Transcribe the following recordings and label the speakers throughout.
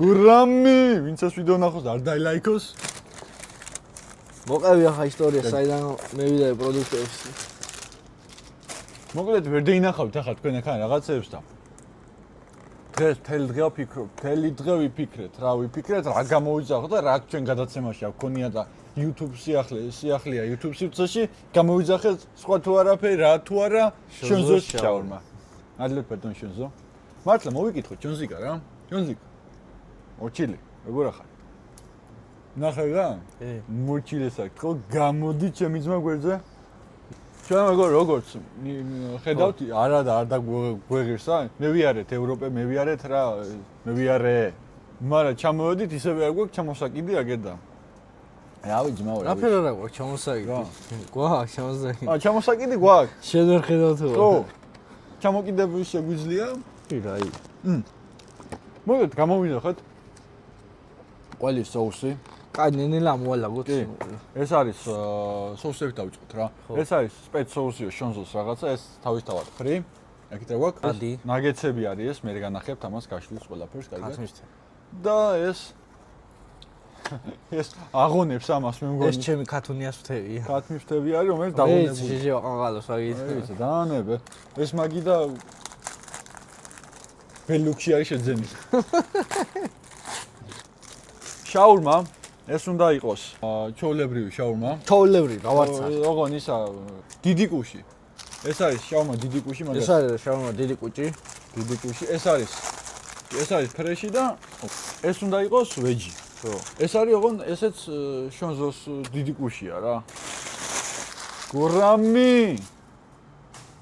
Speaker 1: გურამი, ვინც ეს ვიდეო ნახოს არ დაილაიქოს.
Speaker 2: მოყევი ახლა ისტორია, საიდან მევიდა პროდუქტებში.
Speaker 1: მოკლედ ვერ დაინახავთ ახლა თქვენ ახლა რაღაცებს და დღეს მთელი დღე ვფიქრობ, მთელი დღე ვიფიქრეთ, რა გამოვიძახოთ და რა ჩვენ გადაცემაში აქონია და YouTube სიახლეა YouTube სივრცეში გამოვიძახეთ სხვა თუ არაფერი, რა თუ არა, შონზოს შაურმა. ადლებ ბატონ შონზო. მართლა მოვიკითხოთ ჩონზიკა რა? ჩონზიკა. ოჩილი, როგორ ახარ? ნახე რა? მორჩილეს აქ ხო გამოდი ჩემი ძმა გვერდზე? ჩვენ როგორც ხედავთ, არა და არ დაგვეღირსა? მე ვიარეთ ევროპე, მე ვიარეთ რა, მე ვიარე. მაგრამ ჩამოვედით ისევე არ გვაქვს ჩამოსაკიდი აგედა. რავი ძმაო,
Speaker 2: რა ფერა რა გვაქვს ჩამოსაკიდი? გვაქვს ჩამოსაკიდი.
Speaker 1: ჩამოსაკიდი გვაქვს.
Speaker 2: შენ ვერ ხედავ თუ?
Speaker 1: ხო. ჩამოკიდებული შეგვიძლია?
Speaker 2: კი რა ი.
Speaker 1: მოგეთ გამოვინახეთ. ყველის соуსი.
Speaker 2: კაი ნენელა მოალაგოთ.
Speaker 1: ეს არის соуსები დავიწყოთ რა. ეს არის სპეც соуსიო შონზოს რაღაცა, ეს თავისთავად ხრი. აქეთ რა გვაქვს? ნაგეცები არის ეს, მე განახებთ ამას გაშლის ყველაფერს, კარგად. და ეს აღონებს ამას მე მგონი.
Speaker 2: ეს ჩემი ქათუნიას ფრთებია.
Speaker 1: ქათმის ფრთები არის, რომელიც დაღონებული.
Speaker 2: ეს შეჟეყალოს აგით.
Speaker 1: ვიცი, დაანებე. ეს მაგი და ბელუქში არის შეძენი. შაურმა ეს უნდა იყოს ჩოვლებრივი შაურმა.
Speaker 2: ჩოვლებრივი, გავარცა.
Speaker 1: ოღონ ისა დიდი კუში. ეს არის შაურმა დიდი კუში, მაგრამ
Speaker 2: ეს არის შაურმა დიდი კუჭი.
Speaker 1: დიდი კუში. ეს არის ფრეში და ეს უნდა იყოს ვეჯი. ხო. ეს არის ოღონ ესეც შონზოს დიდი კუშია რა. გურამი.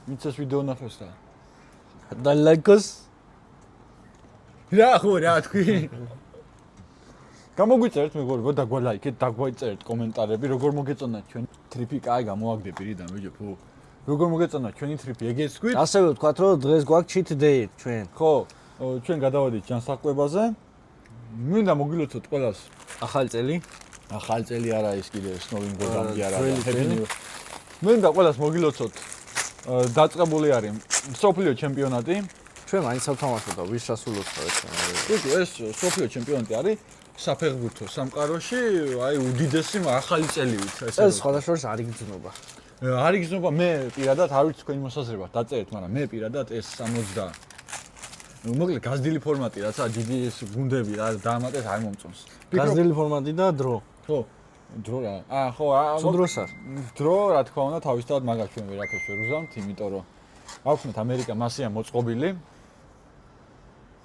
Speaker 1: ვინც ეს ვიდეო ნახოს და
Speaker 2: დაილაიქოს.
Speaker 1: რა ხო რა თქვი? გამოგვიწერეთ მეგობრებო, დაგვალაიქეთ, დაგვაიწერეთ კომენტარები, როგორ მოგეწონათ ჩვენ ტრიპი, კაი გამოვაგდე პირიდან ვიჯო ფუ. როგორ მოგეწონათ ჩვენი ტრიპი, ეგეც თქვით?
Speaker 2: ასევე ვთქვათ, რომ დღეს გვაქვს cheat day ჩვენ.
Speaker 1: ხო, ჩვენ გადავედით ჯანსაღყვებაზე. მინდა მოგილოცოთ ყველას
Speaker 2: ახალი წელი.
Speaker 1: ახალი წელი არა ის კიდე სნოვინგ გოდამი არა. მინდა ყველას მოგილოცოთ. დაწყებული არის სოფლიო ჩემპიონატი.
Speaker 2: ჩვენ მაინც ავთამაშოთ და ვის სასულოთ ხარ ეს.
Speaker 1: ეს სოფლიო ჩემპიონატი არის საფეხბურთო სამყაროში, აი უდიდესი ახალი წელივით
Speaker 2: ეს სხვადასხვას არ იგრძნობა.
Speaker 1: არ იგრძნობა, მე პირადად არ ვიცი თქვენი მოსაზრება, დაწერეთ, მაგრამ მე პირადად ეს 60 მოკლედ გაზრდილი ფორმატი, რაცა დიდი ეს გუნდები რა დაამატეთ არ მომწონს.
Speaker 2: გაზრდილი ფორმატი და დრო.
Speaker 1: ხო, დრო რა. ხო,
Speaker 2: დროსაც.
Speaker 1: დრო, რა თქმა უნდა, თავისთავად მაგას ჩვენ ვერაფერს ვერ უზამთ, იმიტომ რომ აქვთ ამერიკა მასია მოწყობილი.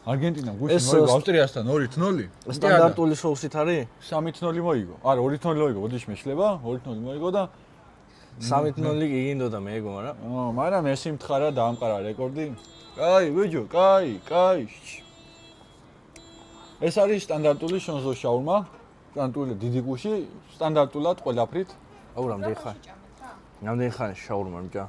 Speaker 1: არგენტინამ გუშინ მოიგო ავსტრიასთან 2-0.
Speaker 2: სტანდარტული соусით არის?
Speaker 1: 3-0 მოიგო. არა, 2-0 მოიგო, ბოდიში მეშლება, 2-0 მოიგო და
Speaker 2: 3-0 გიგინდოდა მეეგო, მაგრამ
Speaker 1: მაგრამ ეს იმთხარა დაამყარა რეკორდი. კაი, ვიჯო, კაი. ეს არის სტანდარტული შონზო შაურმა, სტანდარტული დიდი გუში, სტანდარტულად ყველაფრით.
Speaker 2: აუ რამდენი ხარ? რამდენი ხარ შაურმა მჭა?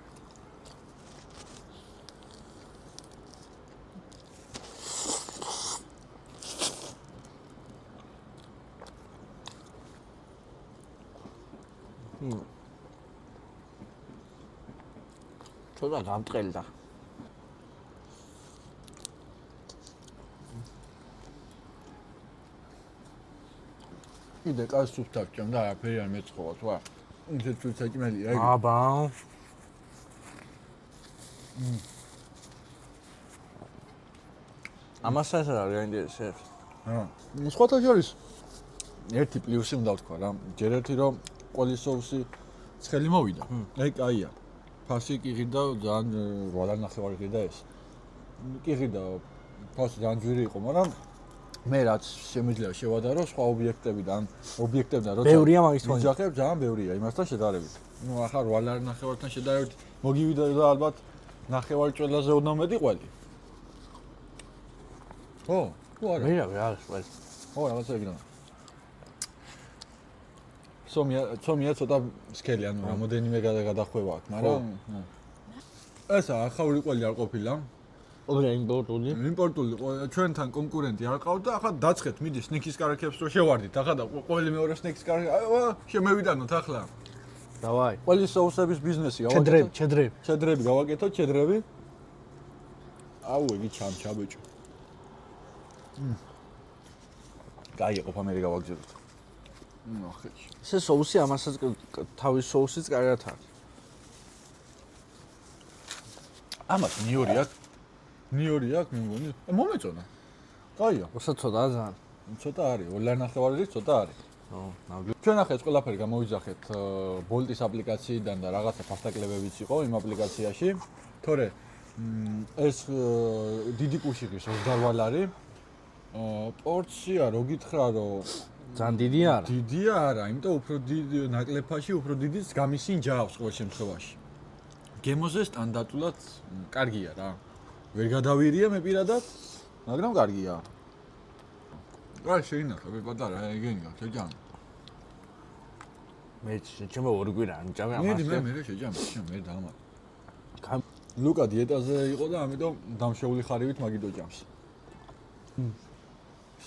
Speaker 2: ცოტა გამტყელდა.
Speaker 1: კიდე კაც სუფთად ჭამ და არაფერი არ მეწყობა, თვა. ისე თუ საჭმელია იგი.
Speaker 2: აბა. ამასაც არ გაინტერესებს.
Speaker 1: სხვათა შორის ერთი პლუსი უნდა ვთქვა რა. ჯერ ერთი რომ ყველის соуსი ცხელი მოვიდა. აი კაია. ფასი კი ღირდა ძალიან 8.5 ღირდა ეს. კი ღირდა ფასი ძალიან ძვირი იყო, მაგრამ მე რაც შემიძლია შევადარო სხვა ობიექტებიდან როცა
Speaker 2: ბევრია მაგის თვალით.
Speaker 1: ვიძახებ ძალიან ბევრია იმასთან შედარებით. ნუ ახლა 8.5-დან შედარებით მოგივიდა და ალბათ 9 წელაზე უნდა მეტი ყველი. ხო, თუ არა.
Speaker 2: მე რა არის ყველი.
Speaker 1: ხო, რაღაცა ეგრე. სომია ცოტა სქელი, ანუ რამოდენიმე გადახვევა აქვს, მაგრამ ესა ახალი ყველი არ ყოფილა. იმპორტული ჩვენთან კონკურენტი არ ყავდა და ახლა დაწყეთ, მიდი სნექის კარაქებს რო შევარდით, ახლა და ყოველი მეორე სნექის კარაქი, შემევიდანოთ ახლა.
Speaker 2: დავაი.
Speaker 1: ყველის соуსების ბიზნესი გავაკეთოთ. ჩედრები გავაკეთოთ, ჩედრები. აუ, იგი ჩამჩა ბიჭო. კაი ყოფ ამერიკა ვაგზავნოთ. ნახეთ.
Speaker 2: ესე соуსი ამასაც თავის соусიც კარგად არის.
Speaker 1: ამას ნიორი აქვს. ნიორი აქვს, მე მგონი. მომეწონა. კაია.
Speaker 2: უსა ცოტაა ძალიან.
Speaker 1: ცოტა არის, 2.5 ცოტა არის. ჩვენ ახლა ეს ყველაფერი გამოვიძახეთ Bolt-ის აპლიკაციიდან და რაღაცა ფასტაკლებებიც იყო იმ აპლიკაციაში. თორე ეს დიდი კუშიკის $28. პორცია რო გითხრა რომ
Speaker 2: ძალიან დიდი არა.
Speaker 1: დიდი არა, იმიტომ უფრო დიდი ნაკლეფაში უფრო დიდიც გამისინ ჯავს ყოველ შემთხვევაში. გემოზე სტანდარტულად კარგია რა. ვერ გადავირია მე პირადად, მაგრამ კარგია. რა შეინახე, მე პატარა ეგენია, შეჯამ.
Speaker 2: მე ჩემო ორი კვირა ამჭამე
Speaker 1: ამას. მე შეჯამ, მე დამატ. ლუკა დიეტაზე იყო და ამიტომ დამშეული ხარივით მაგიდო ჯამს.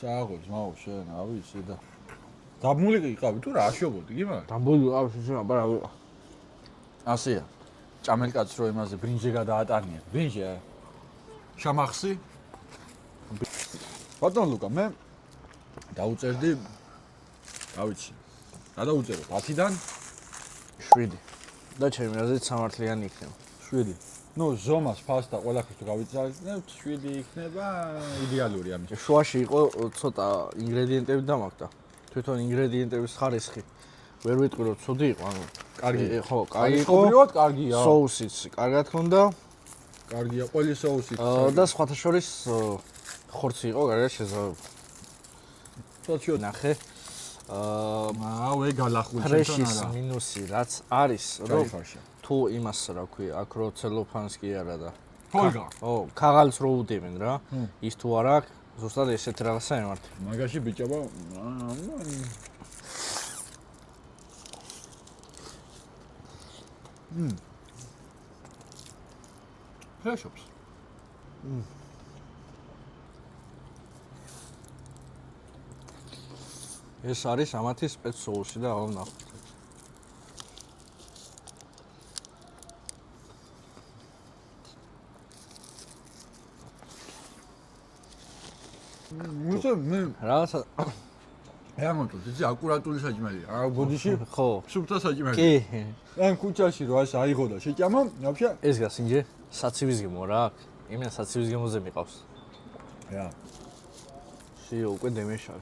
Speaker 1: შააღოს, მაო, შენ, ავიცი და დაბმული იყავი თუ რა აშობოდი, კი მაგრამ?
Speaker 2: დაბმული ვიყავ, შენ აბა რა ვიყავ.
Speaker 1: ასეა. ჭამელკაც რო იმაზე ბრინჯზე გადაატანია. ბრინჯი? შამახსი? ბატონ ლუკა, მე დაუწერდი, რა ვიცი. რა დაუწერო? 10-დან
Speaker 2: 7. და ჩემი აზრით სამართლიანი იქნება.
Speaker 1: 7. ნუ ზომას ფასტა ყველაფერს თუ გავიწარებთ 7 იქნება იდეალური ამის.
Speaker 2: შუაში იყო ცოტა ინგრედიენტები დამაგდა. თვითონ ინგრედიენტების ხარისხი ვერ ვიტყვი რომ ცუდი იყო, ანუ
Speaker 1: კარგი.
Speaker 2: ხო, კარგი იყო.
Speaker 1: ყოველივად კარგია.
Speaker 2: соусიც კარგად ჰქონდა.
Speaker 1: კარგია, ყველი соусით.
Speaker 2: და სხვათა შორის ხორცი იყო კარგად შეზავებული.
Speaker 1: ცოტა
Speaker 2: ნახე.
Speaker 1: აუ ეგალახული
Speaker 2: ფრეშის მინუსი რაც არის, რომ
Speaker 1: ხარშა.
Speaker 2: თუ იმას რა ქვია, აქ რო ცელოფანს კი არა და
Speaker 1: ფოლგა.
Speaker 2: ო, ქაღალს რო უდევენ რა. ის თუ არა აქვს, ზუსტად ესეთ რაღაცა ემართი.
Speaker 1: მაგაში ბიჭობა ფრეშობს.
Speaker 2: ეს არის ამათი სპეც соуსი და აღარ ნახოთ.
Speaker 1: მე
Speaker 2: რაღაცა
Speaker 1: რა მომწონს, იცი აკურატული საჭმელია. რა ბოდიში?
Speaker 2: ხო.
Speaker 1: სუფთა საჭმელი.
Speaker 2: კი.
Speaker 1: ან ქუჩაში რო ასე აიღო და შეჭამა, ვაფშე
Speaker 2: ეს გასინჯე საცივის გემო რა აქ. იმენ საცივის გემოზე მიყავს.
Speaker 1: რა.
Speaker 2: შეო უკვე დემეშავ.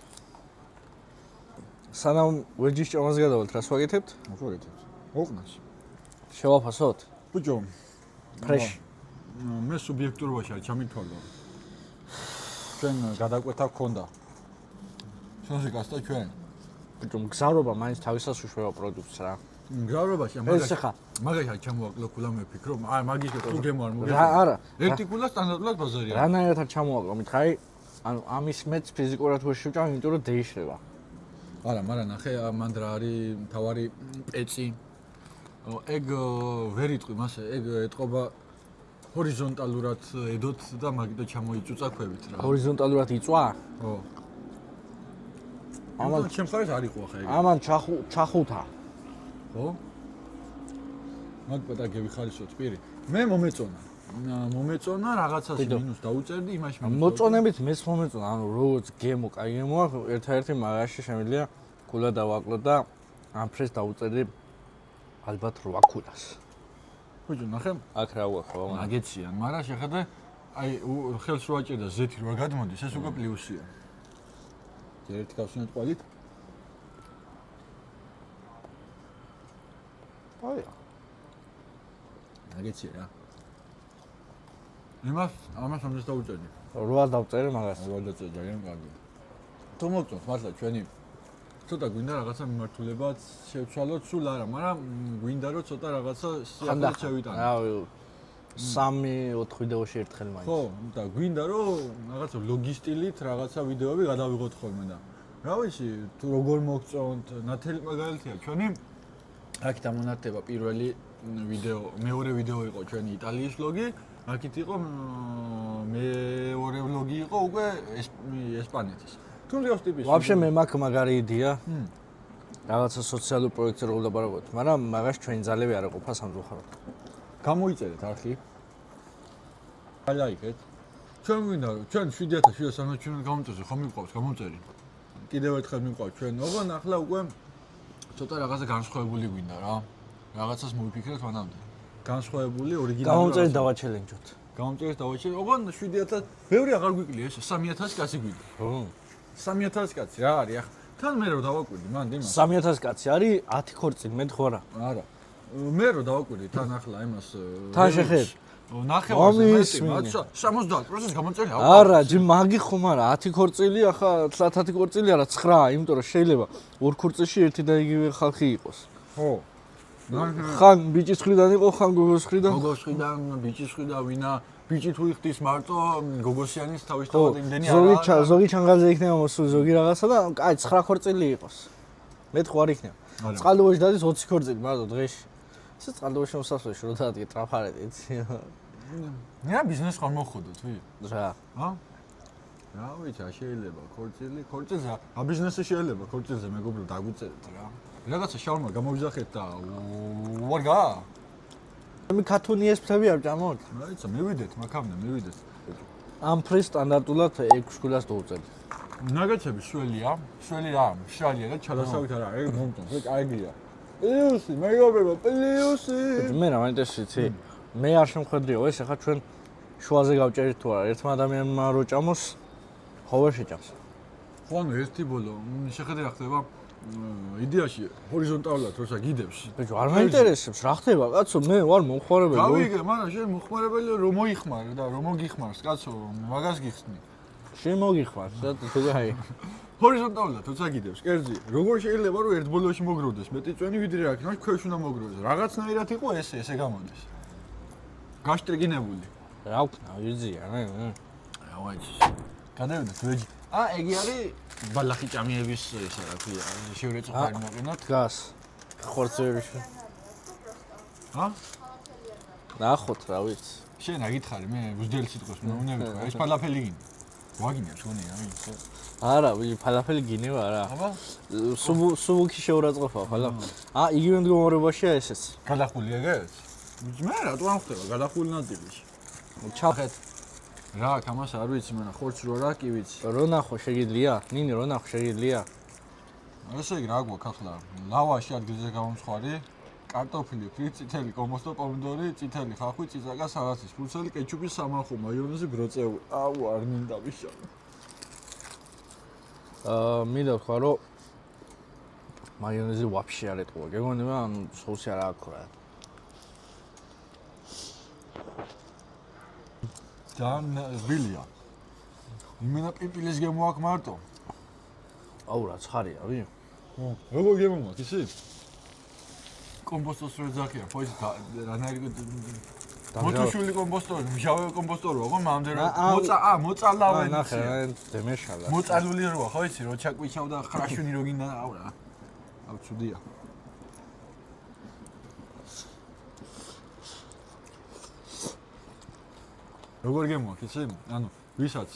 Speaker 2: სანამ ვერჯის ჭამაზე გადავალთ, რას ვაკეთებთ?
Speaker 1: ვაკეთებთ. ოყნას.
Speaker 2: შევაფასოთ.
Speaker 1: ბუჭო.
Speaker 2: ფრეშ.
Speaker 1: მე სუბიექტურობაში არ ჩამithვალო. ჩვენ გადაკვეთა გქონდა. შენზე გასტა ჩვენ.
Speaker 2: ბუჭო, მგზავრობა მაინც თავისას უშვება პროდუქტს რა.
Speaker 1: მგზავრობაში მაგაში არ ჩამოვაკლო ქულა მე ვფიქრო, აი მაგის თუ გემო არ მოგეწონა.
Speaker 2: რა არა.
Speaker 1: ერთი ქულა სტანდარტულად ბაზარია.
Speaker 2: რანაირად არ ჩამოვაკლო, მითხარი, ანუ ამის მეც ფიზიკურად ვერ შევჭამ, იმიტომ რომ დეიშლება.
Speaker 1: არა, მაგრამ ნახე, მანდ რა არის თავარი პეცი. ეგ ვერ იტყვი მასე, ეგ ეთყობა ჰორიზონტალურად ედოთ და მაგიტო ჩამოიწუწაქვებით რა.
Speaker 2: ჰორიზონტალურად იწვა?
Speaker 1: ხო.
Speaker 2: ამან
Speaker 1: ჩემს ხარეს არ იყო ხა ეგ.
Speaker 2: ამან ჩახუთა.
Speaker 1: ხო? მაგ პატა გევიხარისოთ პირი. მე მომეწონა რაღაცას მინუს დაუწერდი იმაში მინუს.
Speaker 2: მოწონებით მეც მომეწონა, ანუ როგორც გემო, კაი გემოა, ერთ-ერთი მაგაში შემიძლია ქულა დავაკლო და ამ ფრეს დაუწერდი ალბათ 8 ქულას.
Speaker 1: ბიჭო, ნახე,
Speaker 2: აქ რა ვახო,
Speaker 1: აგეციან, მაგრამ შეხედე, აი ხელს რო აჭერდა ზეთი რო გადმოდის, ეს უკვე პლუსია. ერთი გავსვენეთ ყველით. აი. აგეცია რა. ამას ამას დაუწერდი.
Speaker 2: 8 დავწერე მაგას.
Speaker 1: 8 დაწერდი, ძალიან კარგი. თუ მოგწონს მართლა ჩვენი ცოტა გვინდა რაღაცა მიმართულებაც შევცვალოთ, სულ არა, მაგრამ გვინდა რომ ცოტა რაღაცა სიახლე შევიტანოთ.
Speaker 2: რავი 3-4 ვიდეოში ერთხელ მაინც.
Speaker 1: ხო, და გვინდა რომ რაღაცა ვლოგი სტილით რაღაცა ვიდეოები გადავიღოთ ხოლმე და რა ვიცი, თუ როგორ მოგწონთ, ნათელი მაგალითია ჩვენი აქ დამონათება პირველი ვიდეო, მეორე ვიდეო იყო ჩვენი იტალიის ვლოგი, აქეთ იყო მეორე ვლოგი იყო უკვე ესპანეთის. თუნდაც ტიპის.
Speaker 2: ვაფშე მე მაქვს მაგარი იდეა. რაღაცა სოციალურ პროექტზე რო ვლაპარაკობთ, მაგრამ მაგას ჩვენი ძალები არ ეყოფა სამწუხაროდ.
Speaker 1: გამოიწერეთ არხი. ალაიქეთ. ჩვენ გვინდა ჩვენ 7700 ჩვენ გამომწერზე ხომ მიყვავს გამომწერი. კიდევ ერთხელ მიყვართ ჩვენ. ოღონ ახლა უკვე ცოტა რაღაცა განსხვავებული გვინდა რა. რაღაცას მოვიფიქრეთ მანამდე. განსხვავებული ორიგინალური.
Speaker 2: გამომწერი დავაჩელენჯოთ.
Speaker 1: გამომწერს დავაჩერე. ოღონ 7000 ბევრი აღარ გვიკლია ეს 3000 კაცი გვიკლია.
Speaker 2: ხო.
Speaker 1: 3000 კაცი რა არის ახლა? თან მე რო დავაკვირდი მან დიმას.
Speaker 2: 3000 კაცი არის 10 ქორწილი, მე ხო რა.
Speaker 1: არა. მე რო დავაკვირდი თან ახლა იმას
Speaker 2: თან შეხედ.
Speaker 1: ნახევარზე მეტი, მათსა 70% გამომწერია.
Speaker 2: არა, ჯი მაგი ხომ არა, 10 ქორწილი, ახლა 10 ქორწილი არა, 9, იმიტომ რომ შეიძლება ორ ქორწილში ერთი და იგივე ხალხი იყოს.
Speaker 1: ხო.
Speaker 2: ხან ბიჭის ხრიდან იყო, ხან გოგოს ხრიდან.
Speaker 1: გოგოს ხრიდან, ბიჭის ხრიდან, ვინა ბიჭი თუ იხდის მარტო გოგოსიანის თავისთავად იმდენი
Speaker 2: არა. ზოგი ჩანგალზე იქნება მოსული ზოგი რაღაცა და კაი 9 ქორწილი იყოს. მე ხო არ იქნება. წყალდუბოში დადის 20 ქორწილი მარტო დღეში. ეს წყალდუბოში მოსასვლელში რო დადგე ტრაფარეთი, იცი.
Speaker 1: ნია ბიზნეს ხომ მოხდოთ, ვი?
Speaker 2: რა.
Speaker 1: ჰა? რა ვიცი, შეიძლება ქორწილზე, ბიზნესი შეიძლება ქორწილზე მეგობრო დაგვიწერეთ რა. რაღაცა შაურმა გამოვიძახეთ და ვარგა?
Speaker 2: მე ქათუნიეს ფლები არ ჭამოთ.
Speaker 1: რაიცა, მივიდეთ, მაქამდე მივიდეთ.
Speaker 2: ამ ფრის სტანდარტულად 6 შვილას დავუწევთ.
Speaker 1: ნაგაცები სველია, შველი რა, მშრალია და ჩალასავით არა, ეგ მომწონს, ეგ აიგია. პლიუსი, მეგობრებო, პლიუსი.
Speaker 2: მე რა მაინტერესიცი? მე არ შემხედრიო ეს ახლა ჩვენ შუაზე გავჭერით თუ არა, ერთმა ადამიანმა რო ჭამოს, ხოვერ შეჭამს.
Speaker 1: ხო, ანუ ერთი ბოლო შეხედა ხდება იდეაში ჰორიზონტალურად როცა გიდებს.
Speaker 2: ბიჭო, არ მაინტერესებს რა ხდება, კაცო, მე ვარ მომხმარებელი.
Speaker 1: გავიგე, მაგრამ შენ მომხმარებელი რომ მოიხმარე და რომ მოგიხმარს, კაცო, მაგას გიხსნი.
Speaker 2: შენ მოგიხმარს და თუ გაი.
Speaker 1: ჰორიზონტალურად როცა გიდებს, კერძი, როგორ შეიძლება რომ ერთ ბოლოში მოგროვდეს, მეტი წვენი ვიდრე აქ, ნახე ქვეშ უნდა მოგროვდეს. რაღაცნაირად იყო ესე გამოდის. გაშტრიგინებული.
Speaker 2: რა ვქნა, ვიზია, მე.
Speaker 1: რა ვაიჩი. გადავიდეთ ვეჯი. ეგი არის ბალახი ჭამიების ისა რა ქვია, შევრეწყვეტი მოყინოთ.
Speaker 2: გას. ხორცერში.
Speaker 1: ჰა?
Speaker 2: ნახოთ რა ვიცი.
Speaker 1: შენ აგითხარი, მე უძდელი სიტყვას უნდა ვიტყვი, ეს ფალაფელი გინდა. ვაგინებს გონი რა ვიცი.
Speaker 2: არა, ფალაფელი გინევა რა.
Speaker 1: აბა?
Speaker 2: სუბუქი შეურაცხყოფა ფალაფელი. იგივე მდგომარეობაშია ესეც.
Speaker 1: გადახული ეგეც? მე რატო არ ხდება გადახული ნადირში?
Speaker 2: ჩახეთ.
Speaker 1: რა, ამას არ ვიცი, მაგრამ ხორცს რო რა კი ვიცი.
Speaker 2: რო ნახო შეგიძლია? ნინი რო ნახო შეგიძლია?
Speaker 1: ესე იგი რა გვაქვს ახლა? ლავაში ადგილზე გამომცხარი, კარტოფილი, ფრი, წითელი კომბოსტო, პომიდორი, წითელი ხახვი, წიწაკა, სალათის ფურცელი, კეჩუპი, სამარხო, მაიონეზი, ბროწეული. აუ, არ მინდა ვიშა.
Speaker 2: მინდა ვთქვა, რომ მაიონეზი ვაფშე არ ეტყობა. გეგონება, ანუ სოუსი არ აქვს რა. ძალიან
Speaker 1: ზბილია. იმენა პიპილის გემო აქვს მარტო.
Speaker 2: აუ რა ცხარია, ვი?
Speaker 1: როგორ გემო მაქვს ისი? კომბოსტოს რო ძახია, ხო ის რანაირი მოტოშული კომბოსტორი, მჟავე კომბოსტორია, ხო მამდე მოწალავენ.
Speaker 2: ნახე, დემეშალა.
Speaker 1: მოწალული როა, ხო იცი, რო ჩაკვიჩავ და ხრაშვინი რო გინდა, აუ რა. აუ ცუდია. როგორ გემოაქვს ისი? ანუ ვისაც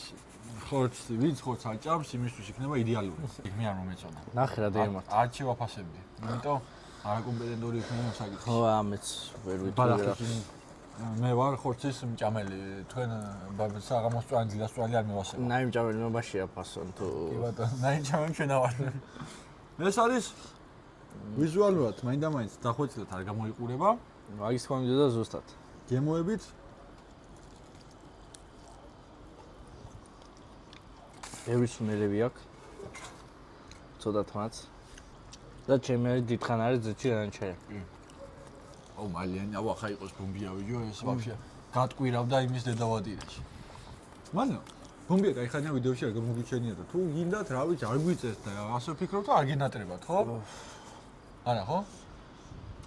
Speaker 1: ვინც ხორცს არ ჭამს, იმისთვის იქნება იდეალური. მე არ მომეწონა.
Speaker 2: ნახე რა დემართ.
Speaker 1: არჩევ აფასებდი. იმიტომ არაკომპეტენტური იქნება საკითხი.
Speaker 2: ხო, ამეც ვერ ვიტყვი.
Speaker 1: მე ვარ ხორცის მჭამელი. თქვენ საღამოს წვანი, დილას წვანი არ მევასება.
Speaker 2: ნაიმ ჭამელი მებაში აფასონ თუ.
Speaker 1: კი ბატონო, ნაიმ ჭამელი ჩვენ ავარ. ეს არის ვიზუალურად მაინდა-მაინც დახვეწილად არ გამოიყურება.
Speaker 2: მაგის თქვა მინდოდა ზუსტად.
Speaker 1: გემოებით
Speaker 2: ბევრი სუნერები აქვს. ცოტა თმაც. და ჩემი არის დიდხან არის ძეჭი რანჩერი.
Speaker 1: აუ მალიანი, აუ ახლა იყოს ბომბიავიჯო, ეს ვაფშე გატყვირავდა იმის დედავადირეში. მაგრამ ბომბია кайხანია ვიდეოში არ გამოგიჩენია და თუ გინდათ, რა ვიცი, არ გვიწეს და ასე ვფიქრობ და არ გინატრებათ, ხო? არა, ხო?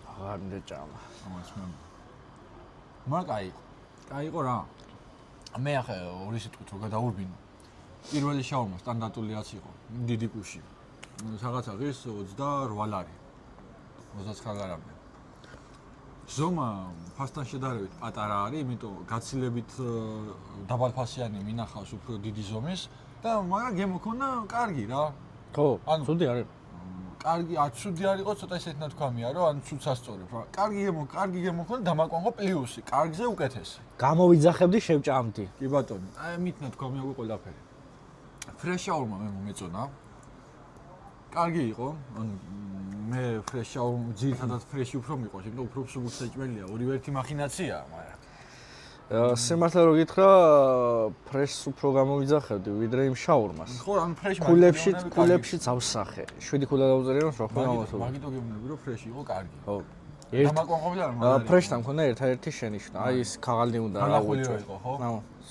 Speaker 2: აღარ მინდა ჭამა.
Speaker 1: ამას მე. მაგაი. კაიყო რა. მე ახლა ორი სიტყვით რო გადაურბინო. პირველი შაურმა სტანდარტული რაც იყო, დიდი კუში. რაღაცა ღირს 28 ლარი. 29 ლარამდე. ზომა ფასთან შედარებით პატარა არის, იმიტომ გაცილებით დაბალფასიანი მინახავს უფრო დიდი ზომის და მაგრამ გემოქონა კარგი რა.
Speaker 2: ხო, ცუდი არის.
Speaker 1: კარგი, ცუდი არ იყო, ცოტა ისეთ ნათქვამია, რომ ან ცუდს ასწორებ რა. კარგი გემოქონა დამაკوانხო პლუსი, კარგზე უკეთესი.
Speaker 2: გამოვიძახებდი, შევჭამდი.
Speaker 1: კი ბატონო, აი მით ნათქვამია უკვე ყველაფერი. ფრეშ შაურმა მე მომეწონა. კარგი იყო, ანუ მე ფრეშ ძირითადად ფრეში უფრო მიყვარს, იმიტომ უფრო სულ საჭმელია, ორივე ერთი მახინაციაა, მაგრამ
Speaker 2: სიმართლე რო გითხრა, ფრეშს უფრო გამოვიძახებდი ვიდრე იმ შაურმას.
Speaker 1: ხო, ანუ ფრეში
Speaker 2: კულებში ავსახე. 7 კულა დავუწერია, რომ რა გამოსულ.
Speaker 1: მაგიტო გეუბნები, რომ ფრეში იყო კარგი.
Speaker 2: ხო.
Speaker 1: დამაკონყოფილება არ მაგარი.
Speaker 2: ფრეშთან მქონდა ერთ-ერთი შენიშვნა. აი ეს ქაღალდი უნდა რა უჭო. ხო,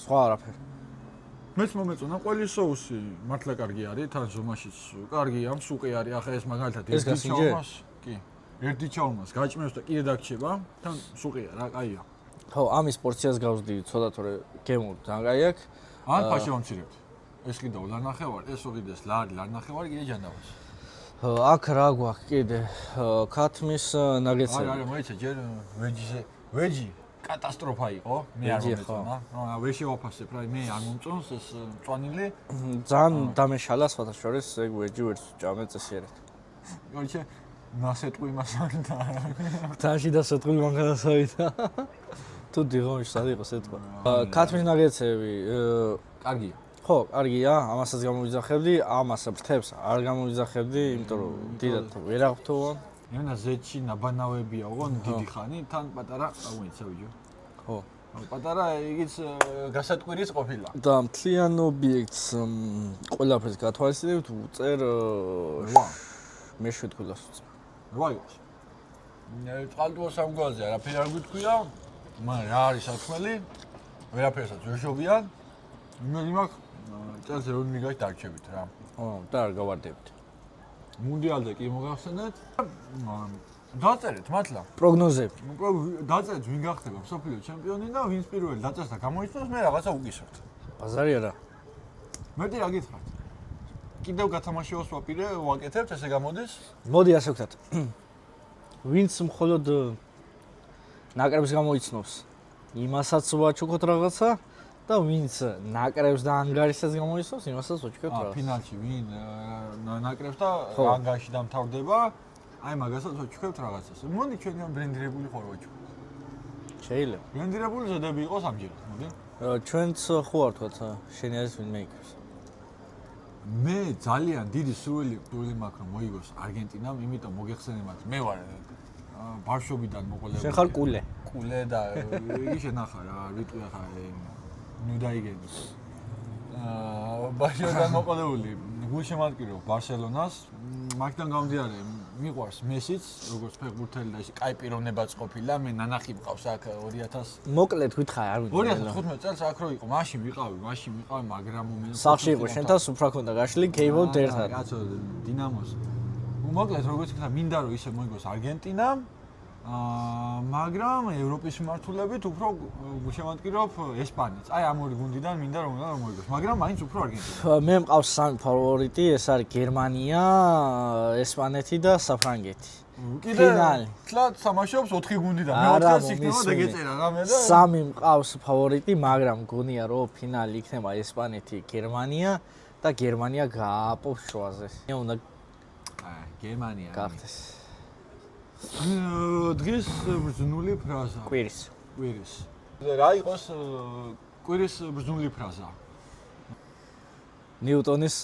Speaker 2: სხვა არაფერი.
Speaker 1: მეც მომეწონა ყველი соуსი, მართლა კარგი არის, თან ზომაშიც კარგია, მსუყი არის. ახლა ეს მაგალითად ერთი ჩაუმას, კი. ერთი ჩაუმას გაჭმევს და კიდე დაგჭება, თან მსუყია რა, კაია.
Speaker 2: ხო, ამის პორციას გავზდი ცოტა თორე გემო ძალიან კაი აქვს.
Speaker 1: ან ფაში ვამცირებთ. ეს კიდევ ლარნახევარი, ეს უყიდეს ლარნახევარი კიდე ჯანდავას.
Speaker 2: აქ რა გვაქვს კიდე? ქათმის ნაგეცები.
Speaker 1: არა, მოიცა ჯერ ვეჯი კატასტროფა იყო, მე არ მომეწონა. რა, ვერ შევაფასებ რა, მე არ მომწონს ეს მწვანილი.
Speaker 2: ძალიან დამეშალა სხვათა შორის, ეგ ვეჯი ვერც ჭამე წესიერად.
Speaker 1: გორჩე ნასეტყვი მასანდა.
Speaker 2: თანში და სეტყვი მანქანასავიდა. თუ დიღომში სად იყო სეტყვა. ქათმის ნაგეცები
Speaker 1: კარგია.
Speaker 2: ხო, კარგია, ამასაც გამოვიძახებდი, ამას ფრთებს არ გამოვიძახებდი, იმიტომ რომ დიდად ვერ აღფრთოვა.
Speaker 1: ენა ზეთში ნაბანავებია, ოღონ დიდი ხანი, თან პატარა, აუინცა ვიჯო.
Speaker 2: ხო.
Speaker 1: პატარა იგიც გასატყვირის ყოფილა.
Speaker 2: და მთლიან ობიექტს ყველაფერს გათვალისწინებთ, უწერ მე 7 კილოს უწერ.
Speaker 1: რა იყოს? წყალტუა სამგვარზე არაფერი არ გითქვია, მაგრამ რა არის საქმელი? ვერაფერსაც ვერ შობიან. იმედი მაქვს წელს რომ მიგაში დარჩებით რა.
Speaker 2: ო, და არ გავარდებთ.
Speaker 1: მუნდიალზე კი მოგახსენეთ. დაწერეთ მართლა.
Speaker 2: პროგნოზები.
Speaker 1: დაწერეთ ვინ გახდება მსოფლიო ჩემპიონი და ვინც პირველი დაწერს და გამოიწვევს, მე რაღაცა უკისრებთ.
Speaker 2: ბაზარი არა.
Speaker 1: მეტი რა გითხრათ? კიდევ გათამაშებას ვაპირე, ვაკეთებთ, ესე გამოდის?
Speaker 2: მოდი ასე ვქნათ. ვინც მხოლოდ ნაკრებს გამოიცნობს, იმასაც ვაჩუქოთ რაღაცა და ვინც ნაკრებს და ანგარიშსაც გამოიცნობს, იმასაც ვაჩუქოთ რაღაცა.
Speaker 1: ფინალში ვინ ნაკრებს და ანგარიში დამთავრდება, აი მაგასაც ვაჩუქებთ რაღაცას. მოდი ჩვენი ამ ბრენდირებული ხარ ვაჩუქოთ.
Speaker 2: შეიძლება.
Speaker 1: ბრენდირებული ზედები იყოს ამჯერად, მოდი.
Speaker 2: ჩვენც ხო არ თქვათ, შენი არის ვინ მეიკერს.
Speaker 1: მე ძალიან დიდი სურვილი მაქვს რომ მოიგოს არგენტინამ, იმიტომ მოგეხსენებათ, მე ვარ ბავშვობიდან მოყოლებული.
Speaker 2: შენ ხარ კულე.
Speaker 1: კულე და იგი შენახა რა, ვიტყვი ახლა ნუ დაიგენი. ბავშვობიდან მოყოლებული. გულშემატკივრობ ბარსელონას, მაგდან გამომდინარე, მიყვარს მესიც, როგორც ფეხბურთელი და ის კაი პიროვნებაც ყოფილა, მე ნანახი მყავს აქ 2000
Speaker 2: მოკლედ გითხარ არ ვიცი.
Speaker 1: 2015 წელს აქ რო იყო, მაშინ ვიყავი, მაგრამ
Speaker 2: სახში იყო, შენთან სუფრა ქონდა გაშლი, კეიბლ ერთად.
Speaker 1: კაცო, დინამოს. მოკლედ როგორც გითხრა, მინდა რომ ისე მოიგოს არგენტინამ, მაგრამ ევროპის მიმართულებით უფრო გულშემატკივრობ ესპანეთს. აი ამ ორი გუნდიდან მინდა რომ მოიგოს, მაგრამ მაინც უფრო არგენტინა.
Speaker 2: მე მყავს სამი ფავორიტი, ეს არის გერმანია, ესპანეთი და საფრანგეთი. ფინალი.
Speaker 1: თლად სამაშობს 4 გუნდიდან. მე 4-ს იქნება და გეწერა რამე და
Speaker 2: სამი მყავს ფავორიტი, მაგრამ გონია რომ ფინალი იქნება ესპანეთი, გერმანია და გერმანია გააპობს შუაზე. უნდა
Speaker 1: გერმანია
Speaker 2: გახდეს.
Speaker 1: დღეს ბრძნული ფრაზა.
Speaker 2: კვირის.
Speaker 1: რა იყოს კვირის ბრძნული ფრაზა?
Speaker 2: ნიუტონის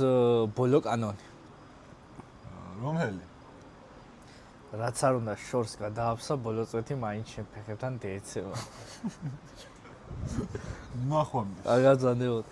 Speaker 2: ბოლო კანონი.
Speaker 1: რომელი?
Speaker 2: რაც არ უნდა შორს გადააფსა, ბოლო წვეთი მაინც შენ ფეხებთან დაეცემა.
Speaker 1: ნახვამდის.
Speaker 2: აგაძანეოთ.